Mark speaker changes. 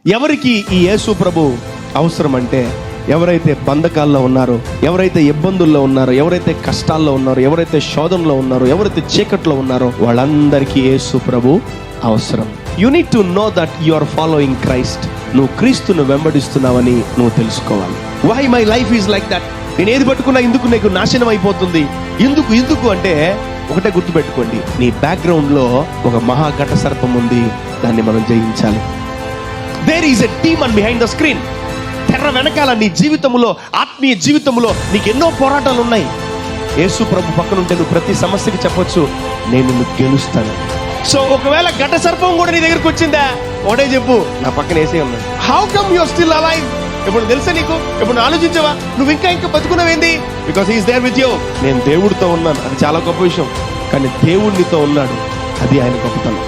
Speaker 1: ఎవరికి ఈ యేసు ప్రభు అవసరం అంటే, ఎవరైతే బంధకాల్లో ఉన్నారో, ఎవరైతే ఇబ్బందుల్లో ఉన్నారో, ఎవరైతే కష్టాల్లో ఉన్నారో, ఎవరైతే శోధనలో ఉన్నారో, ఎవరైతే చీకట్లో ఉన్నారో, వాళ్ళందరికీ యేసు ప్రభు అవసరం. You need to know that you are following Christ. నువ్వు క్రీస్తును వెంబడిస్తున్నావని నువ్వు తెలుసుకోవాలి. Why my life is like that? నేను ఏది పట్టుకున్నా ఎందుకు నీకు నాశనం అయిపోతుంది? ఎందుకు అంటే ఒకటే గుర్తుపెట్టుకోండి, నీ బ్యాక్గ్రౌండ్ లో ఒక మహాఘట సర్పం ఉంది, దాన్ని మనం జయించాలి. There is a demon behind the screen. తెర వెనకాల నీ జీవితంలో, ఆత్మీయ జీవితంలో నీకు ఎన్నో పోరాటాలు ఉన్నాయి. యేసు ప్రభు పక్కన ఉంటే నువ్వు ప్రతి సమస్యకి చెప్పొచ్చు, నేను నిన్ను గెలుస్తాను. సో ఒకవేళ ఘట సర్పం కూడా నీ దగ్గరకు వచ్చిందా, ఒకటే చెప్పు, నా పక్కన వేసే ఉన్నాడు. How come you are still alive? ఇప్పుడు తెలుసా నీకు? ఇప్పుడు ఆలోచించవా? నువ్వు ఇంకా బతుకున్నావేంది? Because he is there with you. నేను దేవుడితో ఉన్నాను, అది చాలా గొప్ప విషయం. కానీ దేవుడు నీతో ఉన్నాడు, అది ఆయన గొప్పతనం.